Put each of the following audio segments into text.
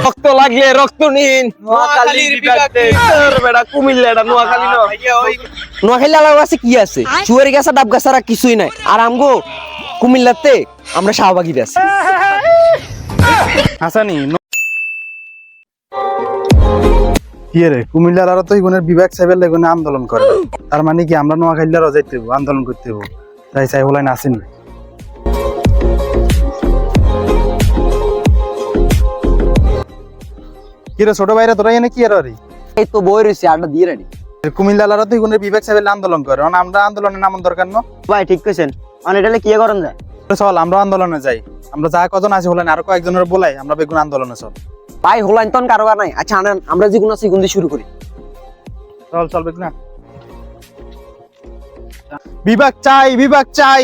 রক্ত লাগলে রক্ত নিন। নোয়াখালী আলাদা আছে কি আছে? চুয়ারি গাছা ডাব গাছারা কিছুই নাই। আর আমগো কুমিল্লাতে আমরা শাহবাগীর আছি। হাসানি কি রে, কুমিল্লার আরো তো ইগুনের বিভাগ সাহেবের লেগুনে আন্দোলন করে। তার মানে কি আমরা নোয়াখালীরাও যাইতে হবো, আন্দোলন করতে হবো। তাই সাহেব লাইন আসেনি। কি রে ছোট ভাইরা, তোরা এনে কি আর এই তো বই রয়েছে, আড্ডা দিয়ে রানি। কুমিল্লার তো ইগুনের বিভাগ সাহেবের আন্দোলন করে, আমরা আন্দোলনের নামন দরকার না ভাই ঠিক কইছেন। মানে এটা কি করন যায়? চল আমরা আন্দোলনে যাই। আমরা যা কজন আছি হলেন আরো কয়েকজনের বলাই আমরা বেগুন আন্দোলনে চল। ভাই হলাইন তন কারবার নাই। আচ্ছা আনেন, আমরা যেগুলো আছি গুন দিয়ে শুরু করি। চল চল বেগুন। বিভাগ চাই, বিভাগ চাই,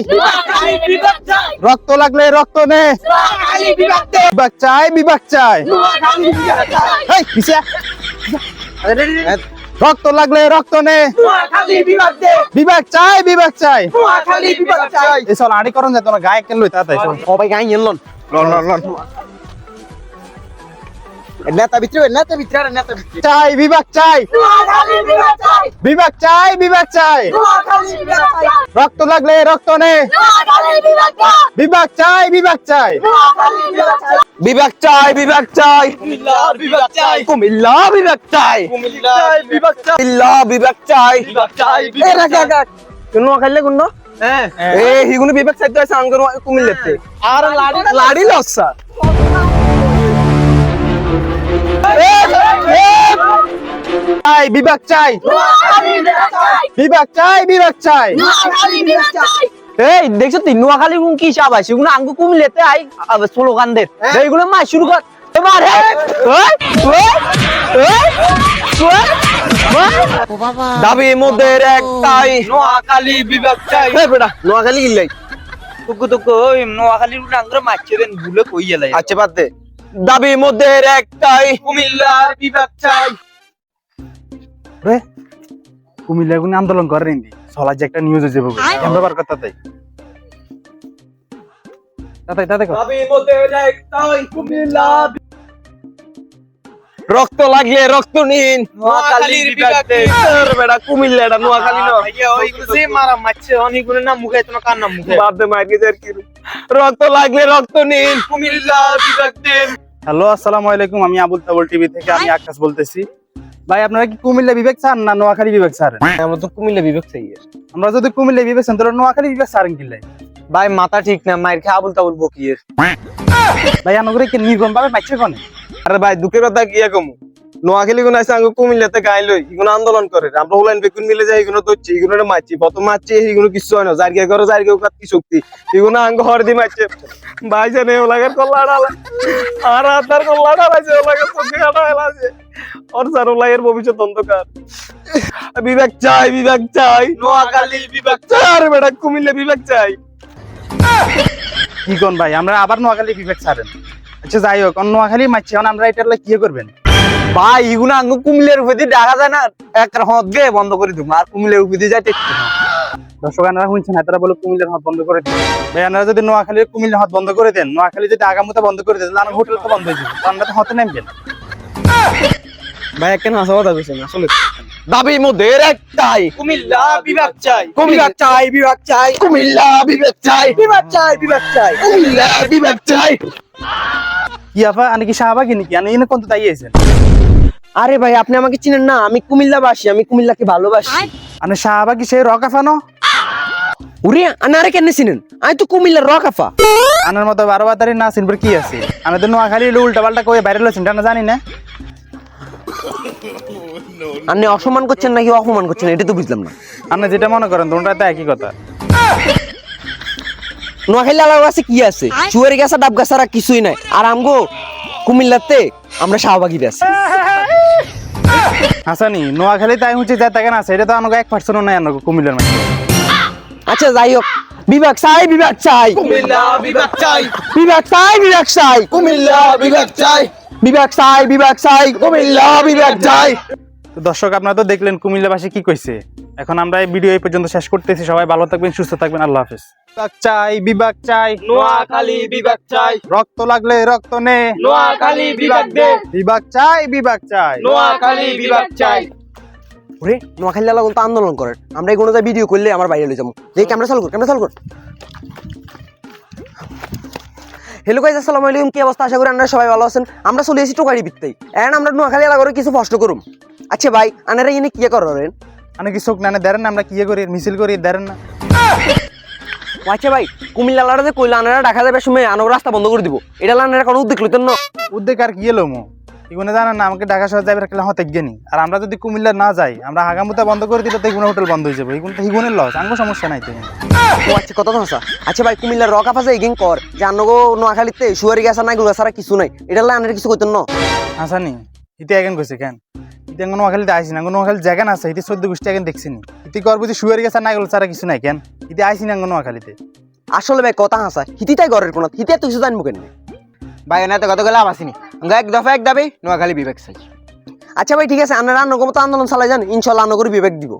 রক্ত লাগলে রক্ত নে। বিভাগ চাই, বিভাগ চাই, রক্ত লাগলে রক্ত নে। বিভাগ চাই, বিভাগ চাই। চল আড়ি করন যায় তোমার গায়ে কেন লই তাড়াতাড়ি চল। সবাই গাই এলন। নেতা ভিতরে, নেতা ভিতরে, নেতা ভিতরে চাই, বিভাগ চাই, বিভাগ চাই, বিভাগ চাই, রক্ত লাগলে রক্ত নে। বিভাগ চাই, বিভাগ চাই, বিভাগ চাই, বিভাগ চাই, বিভাগ চাই, কুমিল্লা বিভাগ চাই, কুমিল্লা বিভাগ চাই, কুমিল্লা বিভাগ চাই, বিভাগ চাই। এ রাখা রাখ কোন খাইলে কোন এ হিগুনি বিভাগ চাই তো আছে আঙ্গর কুমিল্লাতে। আর লাড়ি লাড়ি লসা চাই, বিভাগ চাই, বিভাগ চাই, বিভাগ চাই। এই দেখছো তুই নোয়াখালী কোন কি হিসাব আছে? এগুলো আঙ্গু কুমিল্লাতে আই স্লোগান দে। এইগুলো মাই শুরু কর এবার। দাবি মোদের একটাই, নোয়াখালী বিভাগ চাই। বেটা নোয়াখালী গিলাই তোকে তোকে ওই নোয়াখালীর আঙ্গুর মারছে দেন ভুলে কই গেলাই। আচ্ছা বাদ দে। দাবি মোদের একটাই, কুমিল্লার বিভাগ চাই। রে কুমিল্লা গুনি আন্দোলন করে রেন্দি সলা যে একটা নিউজ হয়েছে বাবু আমরা বার কথা তাই তাই তাই দেখো। দাবি মোদের একটাই, কুমিল্লা রক্ত লাগলে রক্ত নিন। নোয়াখালীর বিভাগ বেটা কুমিল্লা এটা নোয়াখালী না। ভাইয়া ওই যে মারা মারছে অনেক গুলো নাম মুখে তোমার কার নাম মুখে বাদ দে মার গেছে আর কি। রক্ত লাগলে রক্ত নিন, কুমিল্লা বিভাগ দেন। হ্যালো আসসালামু আলাইকুম, আমি আবুল তাবুল টিভি থেকে আমি আকাশ বলতেছি। ভাই আপনারা কি কুমিল্লা বিভাগ চান না নোয়াখালী বিভাগ চান? আমরা তো কুমিল্লা বিভাগ চাই। আমরা যদি কুমিল্লা বিভাগ চান তাহলে নোয়াখালী বিভাগ চান কিলাই? ভাই মাথা ঠিক না, মায়ের খেয়ে আবুল তাবুল বকিয়ে। ভাই আনগরে কি নির্গম ভাবে মাইছে কোনে? আরে ভাই দুঃখের কথা কি কম, নোয়াখালী কোন আছে আঙ্গু কুমিল্লাতে গাই লই ইগুলো আন্দোলন করে। আমরা উলাইন বেগুন মিলে যাই এগুলো ধরছি, এগুলো মারছি, প্রথম মারছি এগুলো কিছু হয় না। জারগিয়া করো জারগিয়া কাট কি শক্তি এগুলো আঙ্গ হরদি মারছে। ভাই জানে ওলাগের কল্লা ডালা আর আতার কল্লা ডালাছে, ওলাগের চোখে কাটা হেলাছে। ওর স্যার ওলাগের ভবিষ্যৎ অন্ধকার। বিভাগ চাই, বিভাগ চাই, নোয়াখালী বিভাগ চাই। আরে বেটা কুমিল্লা বিভাগ চাই। কি কোন ভাই আমরা আবার নোয়াখালী বিভাগ ছাড়েন? আচ্ছা যাই হোক, নোয়াখালী মারছি এখন আমরা এটার কি করবেন? ভাই এগুলো আঙ্গু কুমিল্লার উপরে ডাকা যায় না, একটা হদ গে বন্ধ করে দিব। আর কুমিল্লার উপরে যাইতে দর্শক আনারা শুনছেন তারা বলে কুমিল্লার হাত বন্ধ করে দেন। ভাই আপনারা যদি নোয়াখালীর কুমিল্লার হাত বন্ধ করে দেন, নোয়াখালী যদি আগামীতে বন্ধ করে দেন তাহলে হোটেল তো বন্ধ হয়ে যাবে, আমরা তো হতে নামবেন। ভাই কেন হাসা কথা কইছেন আসলে? দাবি মোদের একটাই, কুমিল্লা বিভাগ চাই, কুমিল্লা চাই, বিভাগ চাই, কুমিল্লা বিভাগ চাই, বিভাগ চাই, বিভাগ চাই, কুমিল্লা বিভাগ চাই। কি আপা আনি কি শাহবাগী নাকি? আনি এনে কোন তো তাই আছেন? আরে ভাই আপনি আমাকে চিনেন না, আমি কুমিল্লাবাসী, আমি কুমিল্লাকে ভালোবাসি। আনি শাহবাগী সেই রক আফানো? উরে আনারে কেন চিনেন? আমি তো কুমিল্লার রকাফা। আনার মতো 12 বাতারি না চিনবার কি আছে? আমাদের নোয়াখালী উল্টা পাল্টা কয়ে বাইরে লছেন না জানি না। আপনি অসম্মান করছেন নাকি অপমান করছেন এটা তো বুঝলাম না। আপনি যেটা মনে করেন তোমরা তো একই কথা। নোয়াখালী আলাদা আছে কি আছে? চুয়ারি গাছা ডাব গাছারা কিছুই নাই। আর আমগো কুমিল্লাতে আমরা শাহবাগীর আছি। হাসানি নোয়াখালী তাই হচ্ছে যা তাকে না আছে, এটা তো আমাকে 1% নাই আনগো কুমিল্লার মধ্যে। আচ্ছা যাই হোক, বিভাগ চাই, বিভাগ চাই, কুমিল্লা বিভাগ চাই, বিভাগ চাই, বিভাগ চাই, কুমিল্লা বিভাগ চাই, বিভাগ চাই, বিভাগ চাই, কুমিল্লা বিভাগ চাই। তো দর্শক আপনারা তো দেখলেন কুমিল্লাবাসী কি কইছে। এখন আমরা এই ভিডিও এই পর্যন্ত শেষ করতেছি। সবাই ভালো থাকবেন, সুস্থ থাকবেন, আল্লাহ হাফেজ। বিভাগ চাই, বিভাগ চাই, নোয়াখালী বিভাগ চাই, রক্ত লাগলে রক্ত নে, নোয়াখালী বিভাগ দে, বিভাগ চাই, বিভাগ চাই। নোয়াখালী বিভাগ চাই। ওরে নোয়াখালী লাগা তো আন্দোলন করেন, আমরা এগুলো যা ভিডিও করলে আমার বাইরে লই যাবো। এই ক্যামেরা চালু কর, ক্যামেরা চালু কর। হ্যালো গাইস, আসসালামু আলাইকুম। কি অবস্থা? আশা করি আপনারা সবাই ভালো আছেন। আমরা চলে এসেছি টোকারি বিত্তেই, এখন আমরা নোয়াখালী এলাকার কিছু প্রশ্ন করুম। আচ্ছা ভাই, আপনারা এনে কি করেন? মানে কি চোখ নানে দেন না, আমরা কি করি, মিছিল করি দেন না। আচ্ছা ভাই, কুমিল্লা লাড়া যে কইলা আনারা ঢাকা যাবে সময় আনো রাস্তা বন্ধ করে দিব, এটা আনারা কোনো উদ্যোগ লইতেন না? উদ্যোগ আর কি এলো মো, এগুলো জানেন না, আমাকে ঢাকা শহর যাবে রাখলে হতে গেনি। আর আমরা যদি কুমিল্লা না যাই, আমরা হাগামুতা বন্ধ করে দিলে তো এগুলো হোটেল বন্ধ হয়ে যাবে। এগুলো তো হিগুনের লস, আঙ্গো সমস্যা নাই তো। ও আচ্ছা, কথা তো হাসা। আচ্ছা ভাই, কুমিল্লার রক আফাজে এগিং কর যে আনগো নোয়াখালীতে শুয়ারি গেছা নাই গুলা ছাড়া কিছু নাই, এটা আনারা কিছু করতেন না? আসানি ইতি এখন কইছে কেন, ইতি এখন নোয়াখালীতে আইসি না, নোয়াখালী জায়গা আছে, ইতি 14 গোষ্ঠী এখন দেখছি নি। ইতি কর বুঝি শুয়ারি গেছে নাই গুলো ছাড়া কিছু নাই কেন, ইতি আইসি না নোয়াখালীতে। আসলে ভাই কথা হাসা, হিতিটাই ঘরের কোন হিতে তো কিছু জানবো কেন ভাই এনাতে কত গেলে আসিনি এক দফা এক দাবি নোয়াখালী বিভাগ চাই। আচ্ছা ভাই ঠিক আছে, আপনারা আনগো মতো আন্দোলন চালাই যান, ইনশাল্লাহ আনগর বিবেক দিব।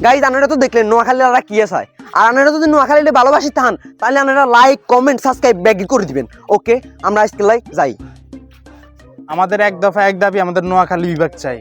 গাইজ আপনারা তো দেখলেন নোয়াখালীরা কি আছে, আর আপনারা যদি নোয়াখালীতে ভালোবাসি থান তাহলে আপনারা লাইক কমেন্ট সাবস্ক্রাইব ব্যাগ করে দিবেন। ওকে, আমরা আজকে যাই। আমাদের এক দফা এক দাবি, আমাদের নোয়াখালী বিভাগ চাই।